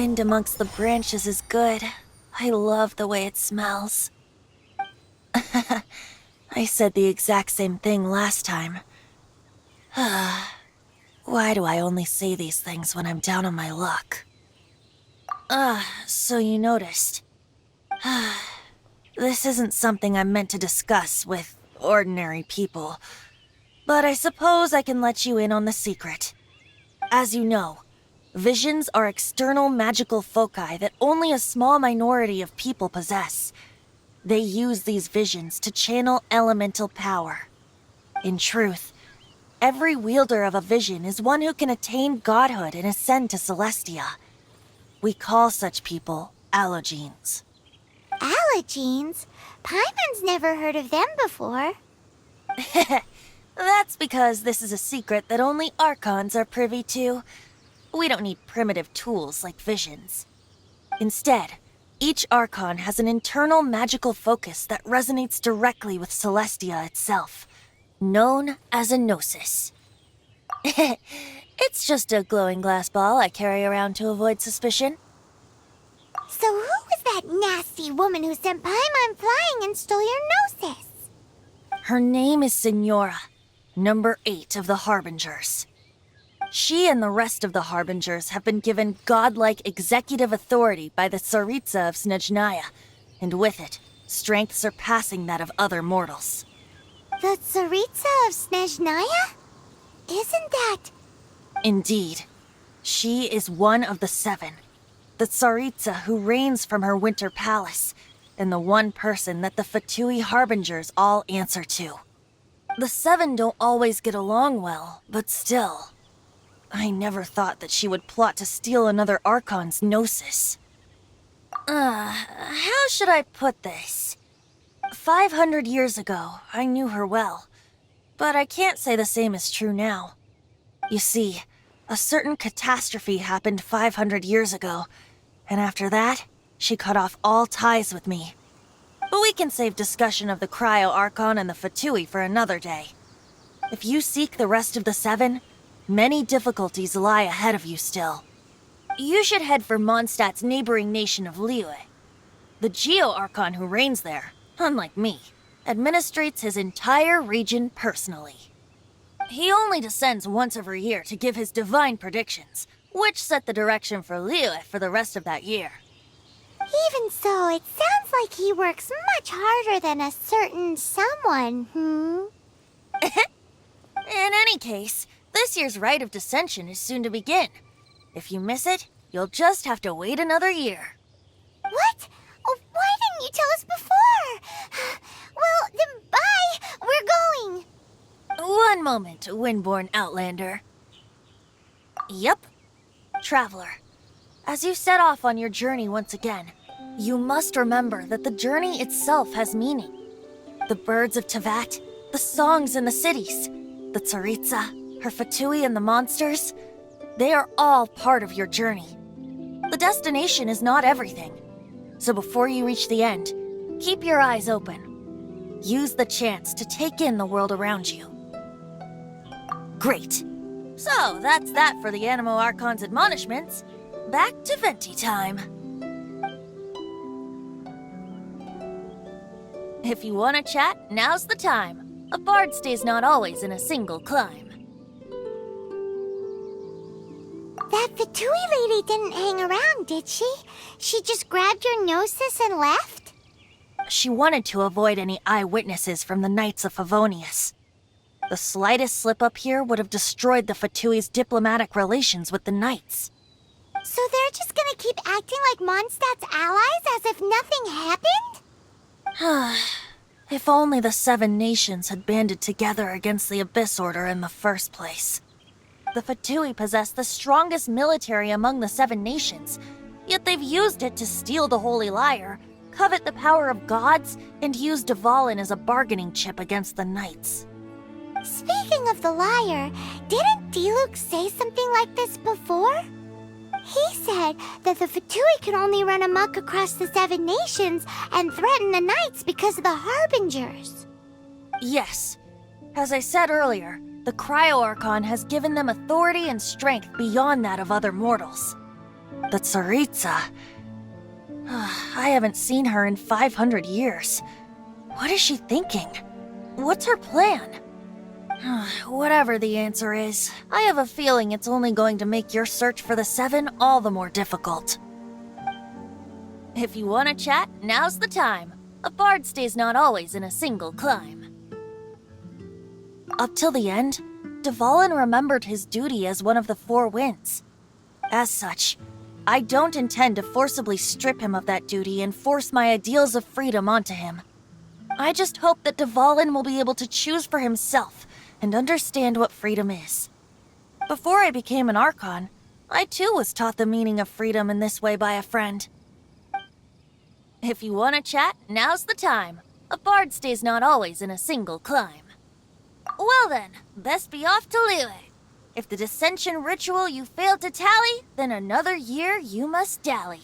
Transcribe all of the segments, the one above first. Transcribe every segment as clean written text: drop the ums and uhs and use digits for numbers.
wind amongst the branches is good. I love the way it smells. I said the exact same thing last time. Why do I only say these things when I'm down on my luck? So you noticed. This isn't something I'm meant to discuss with ordinary people, but I suppose I can let you in on the secret. As you know, visions are external magical foci that only a small minority of people possess. They use these visions to channel elemental power. In truth, every wielder of a vision is one who can attain godhood and ascend to Celestia. We call such people allogenes. Allogenes? Paimon's never heard of them before. That's because this is a secret that only Archons are privy to. We don't need primitive tools like visions. Instead, each Archon has an internal magical focus that resonates directly with Celestia itself, known as a gnosis. It's just a glowing glass ball I carry around to avoid suspicion. So who was that nasty woman who sent Paimon flying and stole your gnosis? Her name is Signora, number 8 of the Harbingers. She and the rest of the Harbingers have been given godlike executive authority by the Tsaritsa of Snezhnaya, and with it, strength surpassing that of other mortals. The Tsaritsa of Snezhnaya? Isn't that... Indeed. She is one of the 7, the Tsaritsa who reigns from her winter palace, and the one person that the Fatui Harbingers all answer to. The 7 don't always get along well, but still... I never thought that she would plot to steal another Archon's gnosis. How should I put this? 500 years ago, I knew her well, but I can't say the same is true now. You see, a certain catastrophe happened 500 years ago, and after that, she cut off all ties with me. But we can save discussion of the Cryo Archon and the Fatui for another day. If you seek the rest of the 7, many difficulties lie ahead of you still. You should head for Mondstadt's neighboring nation of Liyue. The Geo-Archon who reigns there, unlike me, administrates his entire region personally. He only descends once every year to give his divine predictions, which set the direction for Liyue for the rest of that year. Even so, it sounds like he works much harder than a certain someone, In any case, this year's rite of descension is soon to begin. If you miss it, you'll just have to wait another year. What? Oh, why didn't you tell us before? Well, then bye! We're going! One moment, Windborn Outlander. Yep. Traveler, as you set off on your journey once again, you must remember that the journey itself has meaning. The birds of Tevat, the songs in the cities, the Tsaritsa, her Fatui and the monsters, they are all part of your journey. The destination is not everything. So before you reach the end, keep your eyes open. Use the chance to take in the world around you. Great. So that's that for the Animo Archon's admonishments. Back to Venti time. If you want to chat, now's the time. A bard stays not always in a single climb. That Fatui lady didn't hang around, did she? She just grabbed your gnosis and left? She wanted to avoid any eyewitnesses from the Knights of Favonius. The slightest slip-up here would have destroyed the Fatui's diplomatic relations with the Knights. So they're just gonna keep acting like Mondstadt's allies as if nothing happened? If only the 7 nations had banded together against the Abyss Order in the first place. The Fatui possess the strongest military among the 7 nations, yet they've used it to steal the Holy Lyre, covet the power of gods, and use Dvalin as a bargaining chip against the Knights. Speaking of the lyre, didn't Diluc say something like this before? He said that the Fatui could only run amok across the 7 nations and threaten the Knights because of the Harbingers. Yes. As I said earlier, the Cryo Archon has given them authority and strength beyond that of other mortals. the Tsaritsa. I haven't seen her in 500 years. What is she thinking? What's her plan? Whatever the answer is, I have a feeling it's only going to make your search for the Seven all the more difficult. If you want to chat, now's the time. A bard stays not always in a single climb. Up till the end, Dvalin remembered his duty as one of the Four Winds. As such, I don't intend to forcibly strip him of that duty and force my ideals of freedom onto him. I just hope that Dvalin will be able to choose for himself and understand what freedom is. Before I became an Archon, I too was taught the meaning of freedom in this way by a friend. If you want to chat, now's the time. A bard stays not always in a single climb. Well then, best be off to Lille. If the dissension ritual you failed to tally, then another year you must dally.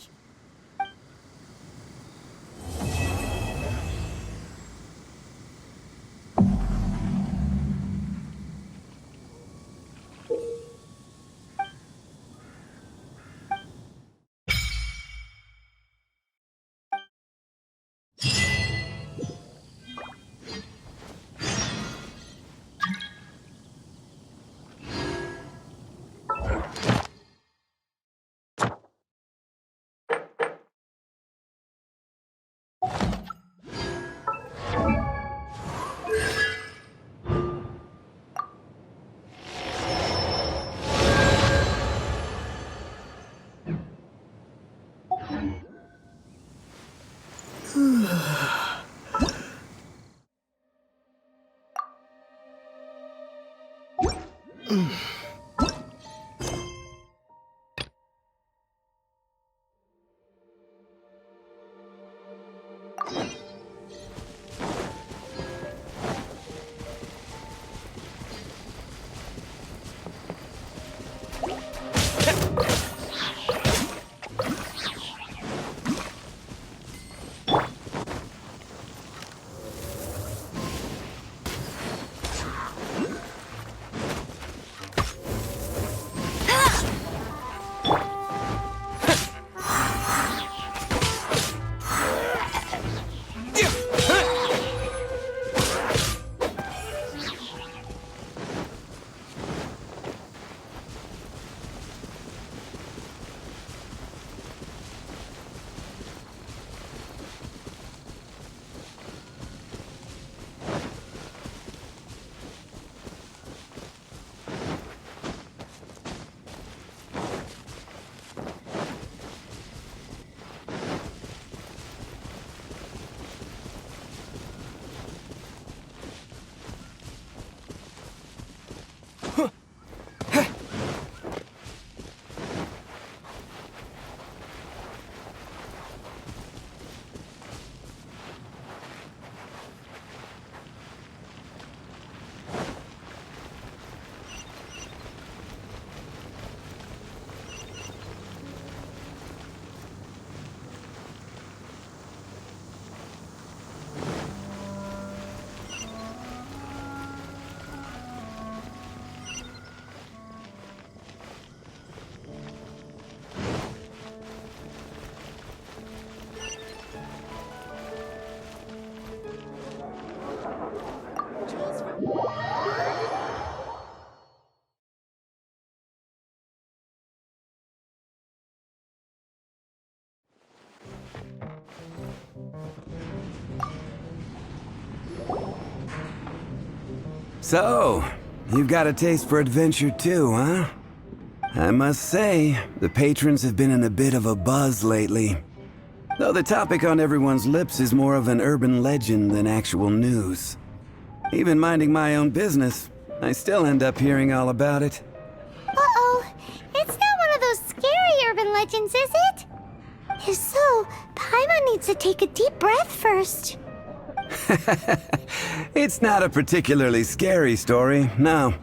So, you've got a taste for adventure too, huh? I must say, the patrons have been in a bit of a buzz lately. Though the topic on everyone's lips is more of an urban legend than actual news. Even minding my own business, I still end up hearing all about it. Uh-oh. It's not one of those scary urban legends, is it? If so, Paimon needs to take a deep breath first. It's not a particularly scary story, no.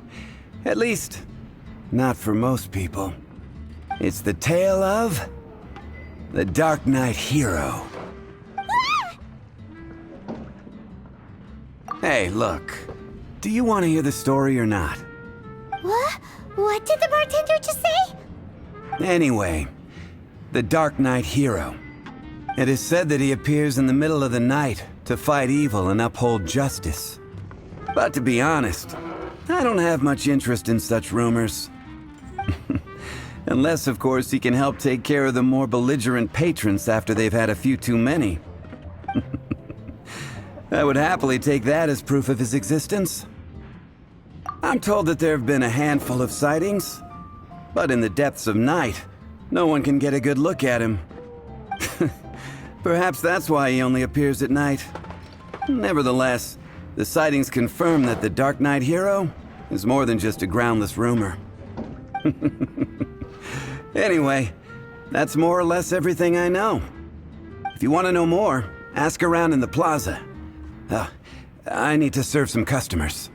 At least, not for most people. It's the tale of the Dark Knight hero. Ah! Hey, look. Do you want to hear the story or not? What? What did the bartender just say? Anyway, the Dark Knight hero. It is said that he appears in the middle of the night to fight evil and uphold justice. But to be honest, I don't have much interest in such rumors. Unless, of course, he can help take care of the more belligerent patrons after they've had a few too many. I would happily take that as proof of his existence. I'm told that there have been a handful of sightings, but in the depths of night, no one can get a good look at him. Perhaps that's why he only appears at night. Nevertheless, the sightings confirm that the Dark Knight hero is more than just a groundless rumor. Anyway, that's more or less everything I know. If you want to know more, ask around in the plaza. I need to serve some customers.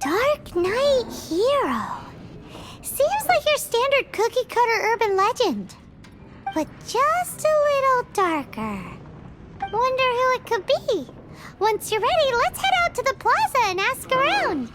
Dark Knight hero. Seems like your standard cookie-cutter urban legend. But just a little darker. Wonder who it could be. Once you're ready, let's head out to the plaza and ask around.